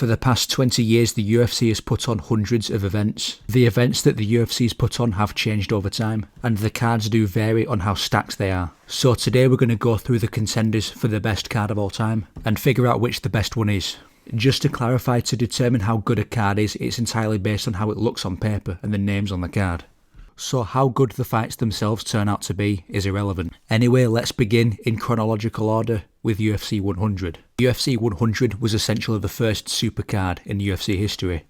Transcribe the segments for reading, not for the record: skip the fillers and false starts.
For the past 20 years, the UFC has put on hundreds of events. The events that the UFC's put on have changed over time, and the cards do vary on how stacked they are. So today we're going to go through the contenders for the best card of all time, and figure out which the best one is. Just to clarify, to determine how good a card is, it's entirely based on how it looks on paper and the names on the card. So how good the fights themselves turn out to be is irrelevant. Anyway, let's begin in chronological order with UFC 100. UFC 100 was essentially the first supercard in UFC history.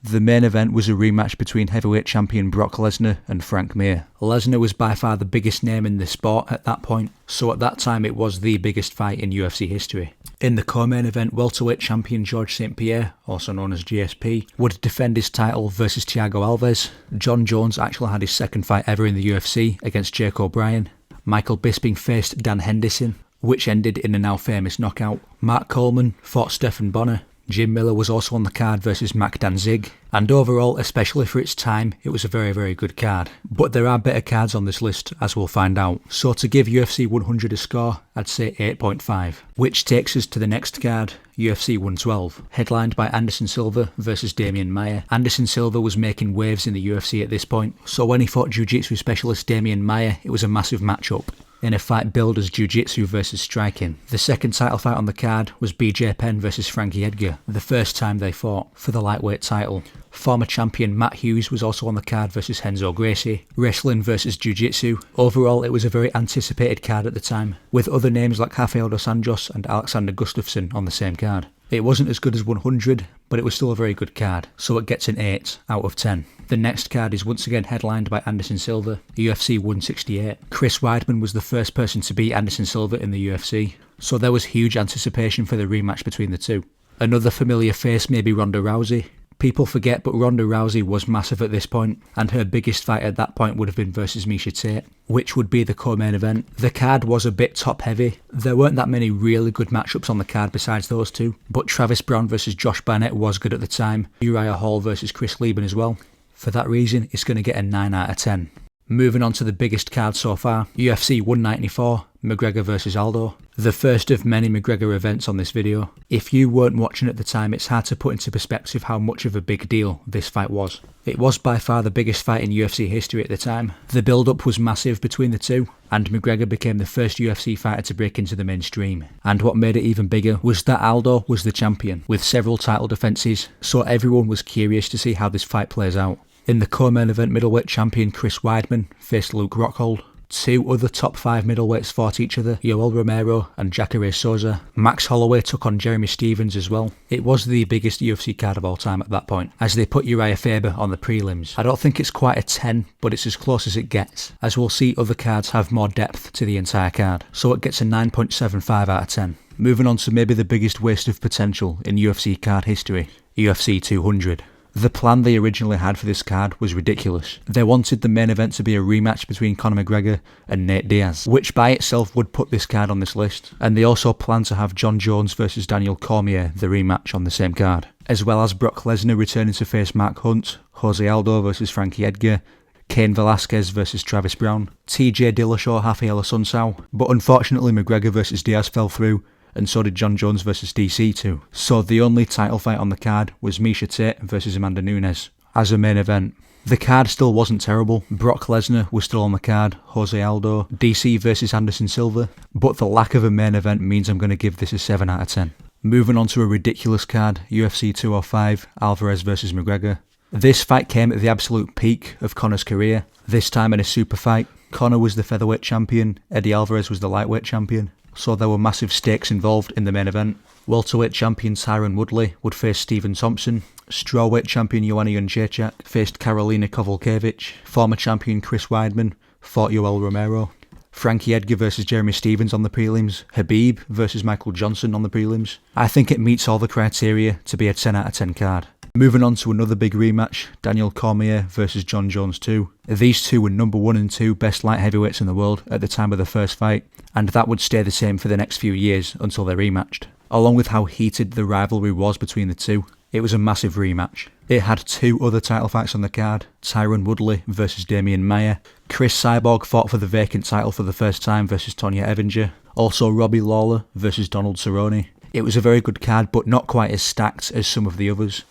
The main event was a rematch between heavyweight champion Brock Lesnar and Frank Mir. Lesnar was by far the biggest name in the sport at that point, so at that time it was the biggest fight in UFC history. In the co-main event, welterweight champion George St. Pierre, also known as GSP, would defend his title versus Thiago Alves. John Jones actually had his second fight ever in the UFC against Jake O'Brien. Michael Bisping faced Dan Henderson, which ended in a now famous knockout. Mark Coleman fought Stephan Bonner. Jim Miller was also on the card versus Mac Danzig, and overall, especially for its time, it was a very, very good card. But there are better cards on this list, as we'll find out. So to give UFC 100 a score, I'd say 8.5. Which takes us to the next card, UFC 112, headlined by Anderson Silva versus Damian Maia. Anderson Silva was making waves in the UFC at this point, so when he fought jiu-jitsu specialist Damian Maia, it was a massive matchup in a fight billed as jiu-jitsu versus striking. The second title fight on the card was BJ Penn versus Frankie Edgar, the first time they fought for the lightweight title. Former champion Matt Hughes was also on the card versus Renzo Gracie. Wrestling versus jiu-jitsu. Overall, it was a very anticipated card at the time, with other names like Rafael dos Anjos and Alexander Gustafsson on the same card. It wasn't as good as 100, but it was still a very good card, so it gets an 8 out of 10. The next card is once again headlined by Anderson Silva, UFC 168. Chris Weidman was the first person to beat Anderson Silva in the UFC, so there was huge anticipation for the rematch between the two. Another familiar face may be Ronda Rousey. People forget, but Ronda Rousey was massive at this point, and her biggest fight at that point would have been versus Miesha Tate, which would be the co-main event. The card was a bit top-heavy. There weren't that many really good matchups on the card besides those two, but Travis Brown versus Josh Barnett was good at the time. Uriah Hall versus Chris Lieben as well. For that reason, it's going to get a 9 out of 10. Moving on to the biggest card so far, UFC 194, McGregor versus Aldo. The first of many McGregor events on this video. If you weren't watching at the time, it's hard to put into perspective how much of a big deal this fight was. It was by far the biggest fight in UFC history at the time. The build-up was massive between the two, and McGregor became the first UFC fighter to break into the mainstream. And what made it even bigger was that Aldo was the champion, with several title defences, so everyone was curious to see how this fight plays out. In the co-main event, middleweight champion Chris Weidman faced Luke Rockhold. Two other top 5 middleweights fought each other, Yoel Romero and Jacare Souza. Max Holloway took on Jeremy Stephens as well. It was the biggest UFC card of all time at that point, as they put Uriah Faber on the prelims. I don't think it's quite a 10, but it's as close as it gets, as we'll see other cards have more depth to the entire card, so it gets a 9.75 out of 10. Moving on to maybe the biggest waste of potential in UFC card history, UFC 200. The plan they originally had for this card was ridiculous. They wanted the main event to be a rematch between Conor McGregor and Nate Diaz, which by itself would put this card on this list, and they also planned to have John Jones versus Daniel Cormier, the rematch, on the same card, as well as Brock Lesnar returning to face Mark Hunt, Jose Aldo versus Frankie Edgar, Cain Velasquez versus Travis Brown, TJ Dillashaw, Rafael Assunção, but unfortunately McGregor versus Diaz fell through, and so did John Jones versus DC too. So the only title fight on the card was Miesha Tate versus Amanda Nunes as a main event. The card still wasn't terrible. Brock Lesnar was still on the card, Jose Aldo, DC versus Anderson Silva, but the lack of a main event means I'm going to give this a 7 out of 10. Moving on to a ridiculous card, UFC 205, Alvarez versus McGregor. This fight came at the absolute peak of Conor's career, this time in a super fight. Conor was the featherweight champion, Eddie Alvarez was the lightweight champion, so there were massive stakes involved in the main event. Welterweight champion Tyron Woodley would face Stephen Thompson. Strawweight champion Joanna Jędrzejczyk faced Karolina Kowalkiewicz. Former champion Chris Weidman fought Yoel Romero. Frankie Edgar versus Jeremy Stephens on the prelims. Khabib versus Michael Johnson on the prelims. I think it meets all the criteria to be a 10 out of 10 card. Moving on to another big rematch, Daniel Cormier versus John Jones 2. These two were number 1 and 2 best light heavyweights in the world at the time of the first fight, and that would stay the same for the next few years until they rematched. Along with how heated the rivalry was between the two, it was a massive rematch. It had 2 other title fights on the card, Tyron Woodley versus Damian Maia. Chris Cyborg fought for the vacant title for the first time versus Tonya Evinger. Also Robbie Lawler versus Donald Cerrone. It was a very good card, but not quite as stacked as some of the others.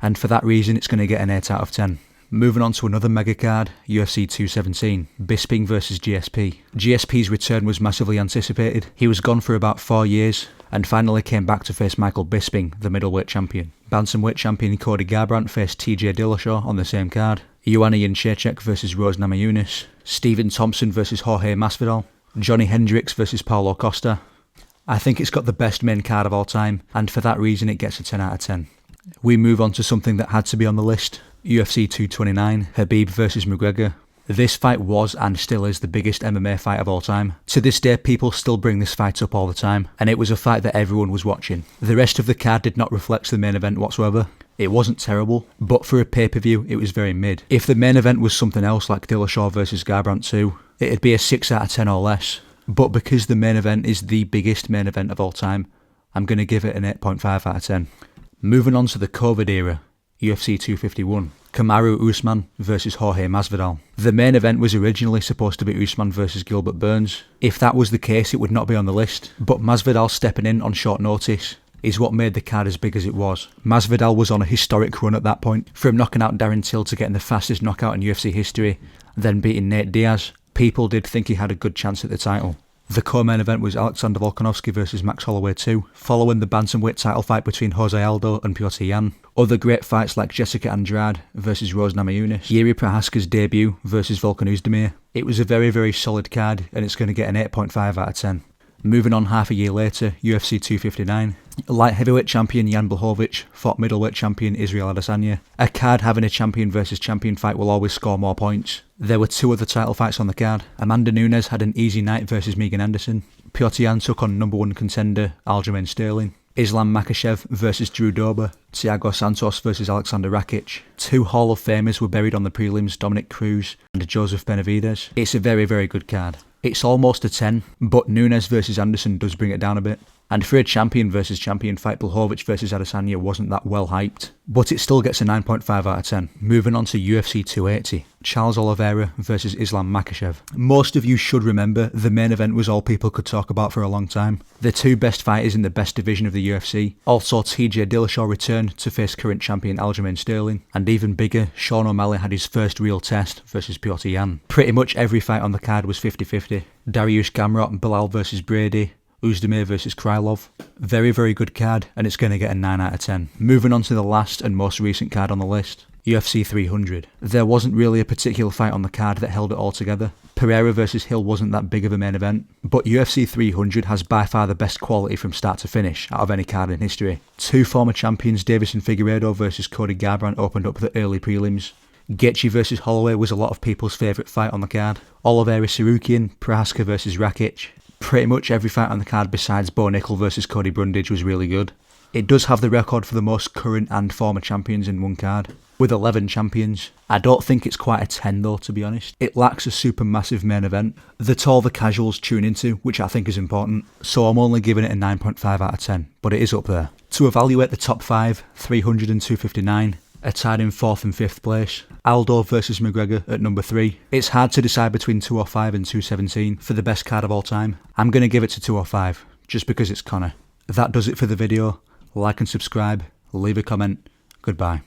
And for that reason, it's going to get an 8 out of 10. Moving on to another mega card, UFC 217, Bisping vs GSP. GSP's return was massively anticipated. He was gone for about 4 years and finally came back to face Michael Bisping, the middleweight champion. Bantamweight champion Cody Garbrandt faced TJ Dillashaw on the same card. Joanna Jędrzejczyk vs Rose Namajunas. Stephen Thompson vs Jorge Masvidal. Johnny Hendricks vs Paulo Costa. I think it's got the best main card of all time, and for that reason it gets a 10 out of 10. We move on to something that had to be on the list, UFC 229, Khabib vs McGregor. This fight was and still is the biggest MMA fight of all time. To this day, people still bring this fight up all the time, and it was a fight that everyone was watching. The rest of the card did not reflect the main event whatsoever. It wasn't terrible, but for a pay-per-view, it was very mid. If the main event was something else like Dillashaw vs Garbrandt 2, it'd be a 6 out of 10 or less. But because the main event is the biggest main event of all time, I'm going to give it an 8.5 out of 10. Moving on to the COVID era, UFC 251, Kamaru Usman vs Jorge Masvidal. The main event was originally supposed to be Usman vs Gilbert Burns. If that was the case, it would not be on the list, but Masvidal stepping in on short notice is what made the card as big as it was. Masvidal was on a historic run at that point, from knocking out Darren Till to getting the fastest knockout in UFC history, then beating Nate Diaz. People did think he had a good chance at the title. The co-main event was Alexander Volkanovski vs Max Holloway 2, following the bantamweight title fight between Jose Aldo and Petr Yan. Other great fights like Jessica Andrade vs Rose Namajunas, Jiří Procházka's debut vs Volkan Oezdemir. It was a very, very solid card, and it's going to get an 8.5 out of 10. Moving on half a year later, UFC 259. Light heavyweight champion Jan Blachowicz fought middleweight champion Israel Adesanya. A card having a champion versus champion fight will always score more points. There were 2 other title fights on the card. Amanda Nunes had an easy night versus Megan Anderson. Petr Yan took on #1 contender Aljamain Sterling. Islam Makhachev versus Drew Dober. Thiago Santos versus Alexander Rakic. 2 Hall of Famers were buried on the prelims, Dominic Cruz and Joseph Benavidez. It's a very, very good card. It's almost a 10, but Nunes versus Anderson does bring it down a bit. And for a champion versus champion fight, Blachowicz versus Adesanya wasn't that well hyped, but it still gets a 9.5 out of 10. Moving on to UFC 280, Charles Oliveira versus Islam Makhachev. Most of you should remember the main event was all people could talk about for a long time. The 2 best fighters in the best division of the UFC. Also, TJ Dillashaw returned to face current champion Aljamain Sterling, and even bigger, Sean O'Malley had his first real test versus Petr Yan. Pretty much every fight on the card was 50-50. Dariush Gamrot, Bilal versus Brady, Oezdemir vs Krylov. Very, very good card, and it's going to get a 9 out of 10. Moving on to the last and most recent card on the list, UFC 300. There wasn't really a particular fight on the card that held it all together. Pereira vs Hill wasn't that big of a main event, but UFC 300 has by far the best quality from start to finish out of any card in history. 2 former champions, Davison Figueiredo vs Cody Garbrandt, opened up the early prelims. Gaethje vs Holloway was a lot of people's favourite fight on the card. Oliveira Sarukian, Procházka vs Rakic. Pretty much every fight on the card besides Bo Nickel vs Cody Brundage was really good. It does have the record for the most current and former champions in one card, with 11 champions. I don't think it's quite a 10 though, to be honest. It lacks a super massive main event that all the casuals tune into, which I think is important, so I'm only giving it a 9.5 out of 10, but it is up there. To evaluate the top 5, 300 and 259, are tied in 4th and 5th place. Aldo vs McGregor at number 3. It's hard to decide between 205 and 217 for the best card of all time. I'm going to give it to 205, just because it's Conor. That does it for the video. Like and subscribe, leave a comment. Goodbye.